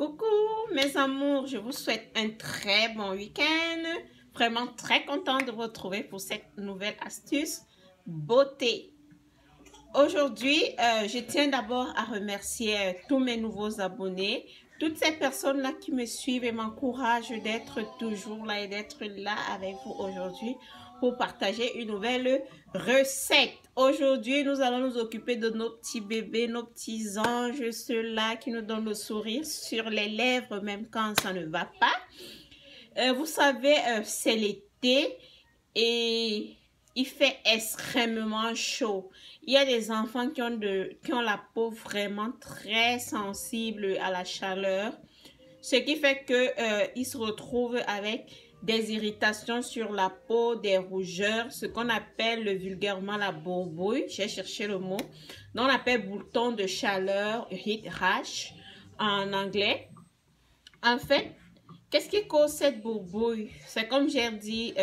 Coucou mes amours, je vous souhaite un très bon week-end. Vraiment très contente de vous retrouver pour cette nouvelle astuce beauté. Aujourd'hui, je tiens d'abord à remercier tous mes nouveaux abonnés, toutes ces personnes-là qui me suivent et m'encouragent d'être toujours là et d'être là avec vous aujourd'hui pour partager une nouvelle recette. Aujourd'hui, nous allons nous occuper de nos petits bébés, nos petits anges, ceux-là qui nous donnent le sourire sur les lèvres même quand ça ne va pas. Vous savez, c'est l'été et il fait extrêmement chaud. Il y a des enfants qui ont la peau vraiment très sensible à la chaleur, ce qui fait que ils se retrouvent avec des irritations sur la peau, des rougeurs, ce qu'on appelle vulgairement la bourboule. J'ai cherché le mot. On appelle bouton de chaleur, heat rash en anglais. En fait, qu'est-ce qui cause cette bourboule? C'est comme j'ai dit.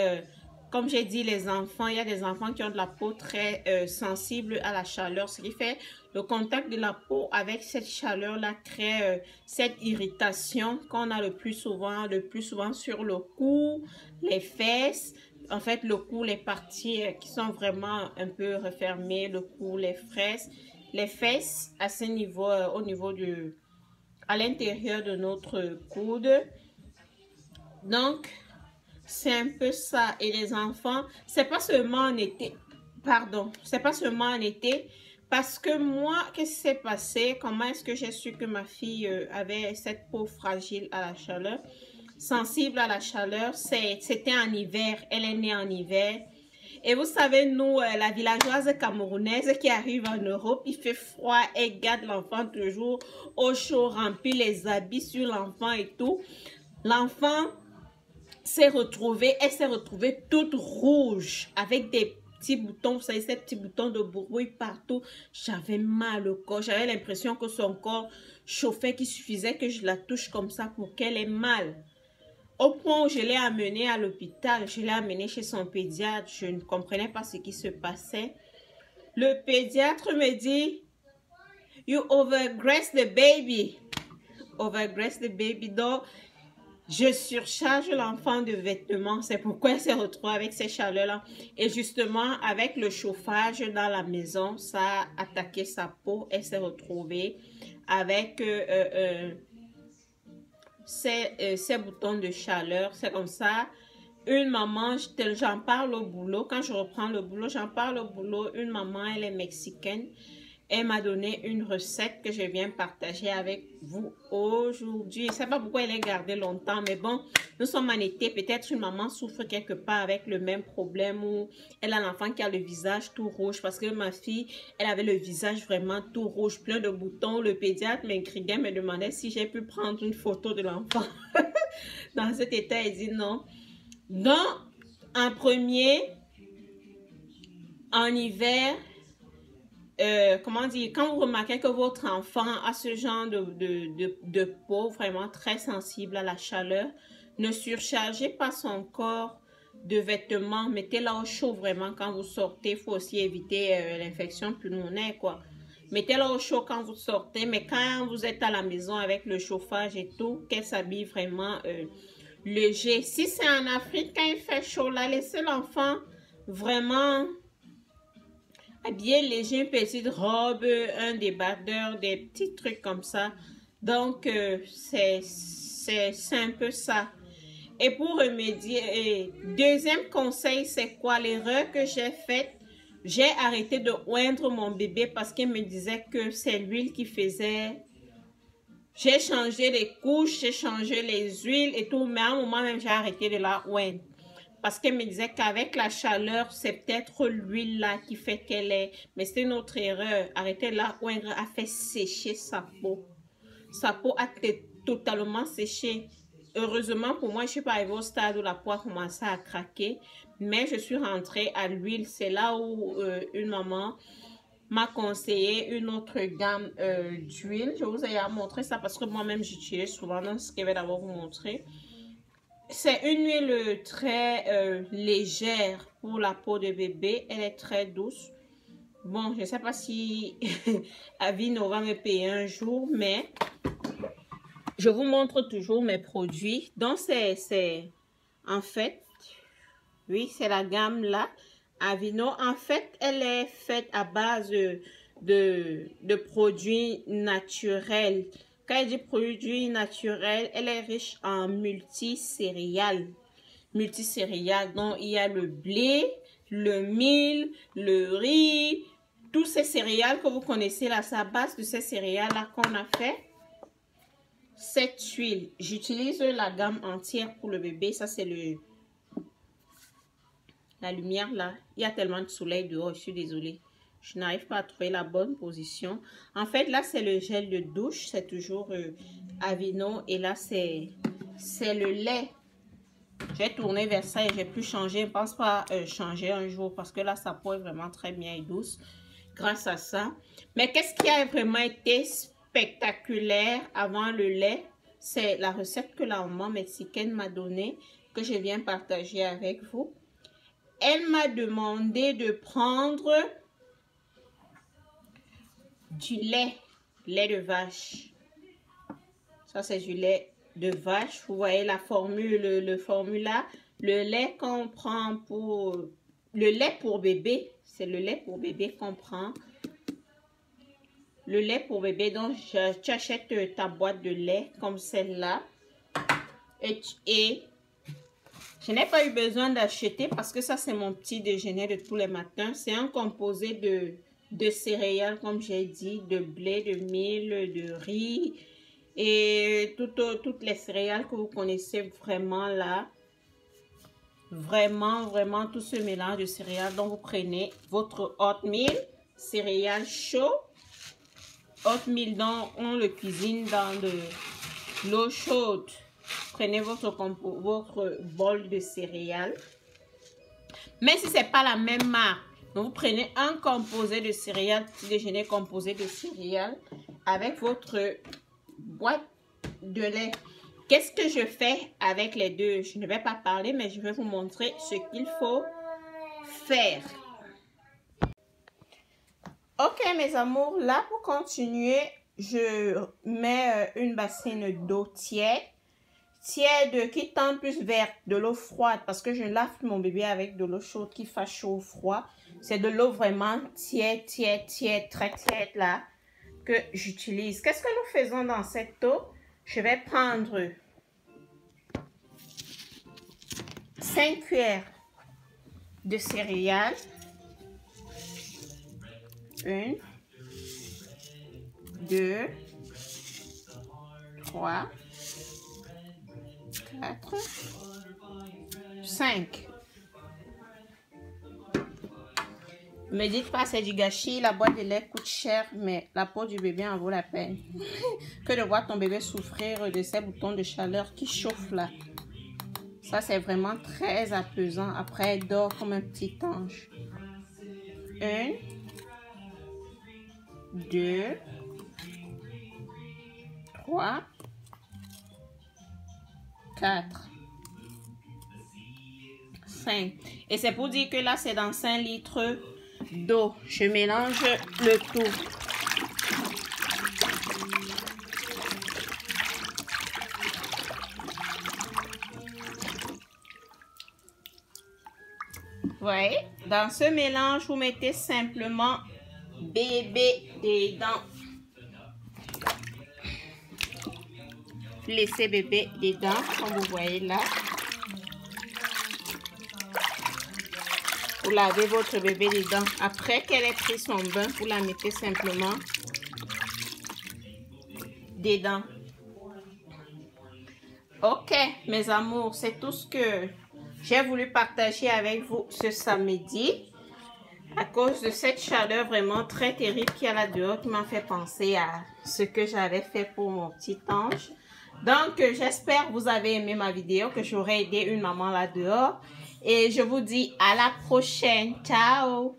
Comme j'ai dit, les enfants, il y a des enfants qui ont de la peau très sensible à la chaleur, ce qui fait le contact de la peau avec cette chaleur-là crée cette irritation qu'on a le plus souvent sur le cou, les fesses. En fait, le cou, les parties qui sont vraiment un peu refermées, le cou, les fesses à ce niveau, à l'intérieur de notre coude. Donc, c'est un peu ça. Et les enfants, c'est pas seulement en été. Pardon, c'est pas seulement en été. Parce que moi, qu'est-ce qui s'est passé? Comment est-ce que j'ai su que ma fille avait cette peau fragile à la chaleur, sensible à la chaleur? C'était en hiver. Elle est née en hiver. Et vous savez, nous, la villageoise camerounaise qui arrive en Europe, il fait froid, elle garde l'enfant toujours au chaud, remplit les habits sur l'enfant et tout. L'enfant elle s'est retrouvée toute rouge avec des petits boutons, vous savez, ces petits boutons de bourboule partout. J'avais mal au corps, j'avais l'impression que son corps chauffait, qu'il suffisait que je la touche comme ça pour qu'elle ait mal. Au point où je l'ai amenée à l'hôpital, je l'ai amenée chez son pédiatre, je ne comprenais pas ce qui se passait. Le pédiatre me dit, you overgrass the baby. Overgrass the baby, donc je surcharge l'enfant de vêtements. C'est pourquoi elle s'est retrouvée avec ces chaleurs-là. Et justement, avec le chauffage dans la maison, ça a attaqué sa peau. Elle s'est retrouvée avec ces boutons de chaleur. C'est comme ça. Une maman, j'en parle au boulot. Quand je reprends le boulot, j'en parle au boulot. Une maman, elle est mexicaine. Elle m'a donné une recette que je viens partager avec vous aujourd'hui. Je ne sais pas pourquoi elle est gardée longtemps, mais bon, nous sommes en été. Peut-être une maman souffre quelque part avec le même problème ou elle a l'enfant qui a le visage tout rouge. Parce que ma fille, elle avait le visage vraiment tout rouge, plein de boutons. Le pédiatre m'intriguait, me demandait si j'ai pu prendre une photo de l'enfant. Dans cet état, elle dit non. Donc, en premier, en hiver, comment dire, quand vous remarquez que votre enfant a ce genre de peau vraiment très sensible à la chaleur, ne surchargez pas son corps de vêtements, mettez-la au chaud vraiment quand vous sortez. Il faut aussi éviter l'infection pulmonaire, quoi. Mettez-la au chaud quand vous sortez, mais quand vous êtes à la maison avec le chauffage et tout, qu'elle s'habille vraiment léger. Si c'est en Afrique, quand il fait chaud, là, laissez l'enfant vraiment habillé léger, une petite robe, un débardeur, des petits trucs comme ça. Donc, c'est un peu ça. Et pour remédier, deuxième conseil, c'est quoi? L'erreur que j'ai faite, j'ai arrêté de oindre mon bébé parce qu'il me disait que c'est l'huile qui faisait. J'ai changé les couches, j'ai changé les huiles et tout, mais à un moment même, j'ai arrêté de la oindre. Parce qu'elle me disait qu'avec la chaleur, c'est peut-être l'huile là qui fait qu'elle est. Mais c'est une autre erreur. Arrêter là, oindre a fait sécher sa peau. Sa peau a totalement séché. Heureusement pour moi, je ne suis pas arrivée au stade où la peau a commencé à craquer. Mais je suis rentrée à l'huile. C'est là où une maman m'a conseillé une autre gamme d'huile. Je vous ai montré ça parce que moi-même, j'utilise souvent dans ce que je vais d'abord vous montrer. C'est une huile très légère pour la peau de bébé. Elle est très douce. Bon, je ne sais pas si Avino va me payer un jour, mais je vous montre toujours mes produits. Donc, c'est en fait, oui, c'est la gamme là, Aveeno. En fait, elle est faite à base de produits naturels. Quand elle dit produits naturels, elle est riche en multicéréales. Multicéréales, donc il y a le blé, le mil, le riz, tous ces céréales que vous connaissez là, c'est à base de ces céréales là qu'on a fait cette huile. J'utilise la gamme entière pour le bébé. Ça c'est la lumière là. Il y a tellement de soleil dehors, je suis désolée. Je n'arrive pas à trouver la bonne position. En fait là c'est le gel de douche, c'est toujours Aveeno. Et là c'est le lait. J'ai tourné vers ça et j'ai pu changer. Je ne pense pas changer un jour parce que là, sa peau est vraiment très bien et douce grâce à ça. Mais qu'est-ce qui a vraiment été spectaculaire avant le lait? C'est la recette que la maman mexicaine m'a donnée, que je viens partager avec vous. Elle m'a demandé de prendre du lait de vache. Ça, c'est du lait de vache. Vous voyez la formule, le formula. Le lait qu'on prend pour... Le lait pour bébé. C'est le lait pour bébé qu'on prend. Le lait pour bébé. Donc, tu achètes ta boîte de lait comme celle-là. Et je n'ai pas eu besoin d'acheter parce que ça, c'est mon petit déjeuner de tous les matins. C'est un composé de céréales, comme j'ai dit, de blé, de mil, de riz... Et toutes les céréales que vous connaissez vraiment là. Vraiment tout ce mélange de céréales. Donc vous prenez votre oatmeal, céréales chaud. Oatmeal, donc on le cuisine dans de l'eau chaude. Prenez votre bol de céréales. Mais si ce n'est pas la même marque, donc vous prenez un composé de céréales, petit déjeuner composé de céréales avec votre boîte de lait. Qu'est-ce que je fais avec les deux? Je ne vais pas parler, mais je vais vous montrer ce qu'il faut faire. Ok mes amours, là pour continuer, je mets une bassine d'eau tiède qui tend plus vers de l'eau froide parce que je lave mon bébé avec de l'eau chaude qui fait chaud ou froid. C'est de l'eau vraiment tiède, très tiède là que j'utilise. Qu'est-ce que nous faisons dans cette eau? Je vais prendre 5 cuillères de céréales. 1, 2, 3, 4, 5. Ne me dites pas c'est du gâchis, la boîte de lait coûte cher, mais la peau du bébé en vaut la peine. Que de voir ton bébé souffrir de ces boutons de chaleur qui chauffent là. Ça c'est vraiment très apaisant. Après elle dort comme un petit ange. 1, 2, 3, 4, 5. Et c'est pour dire que là c'est dans 5 litres d'eau. Je mélange le tout. Vous voyez, dans ce mélange, vous mettez simplement bébé dedans. Laissez bébé dedans, comme vous voyez là. Vous lavez votre bébé dedans. Après qu'elle ait pris son bain, vous la mettez simplement dedans. Ok, mes amours, c'est tout ce que j'ai voulu partager avec vous ce samedi. À cause de cette chaleur vraiment très terrible qu'il y a là dehors qui m'a fait penser à ce que j'avais fait pour mon petit ange. Donc, j'espère que vous avez aimé ma vidéo, que j'aurai aidé une maman là dehors. Et je vous dis à la prochaine. Ciao!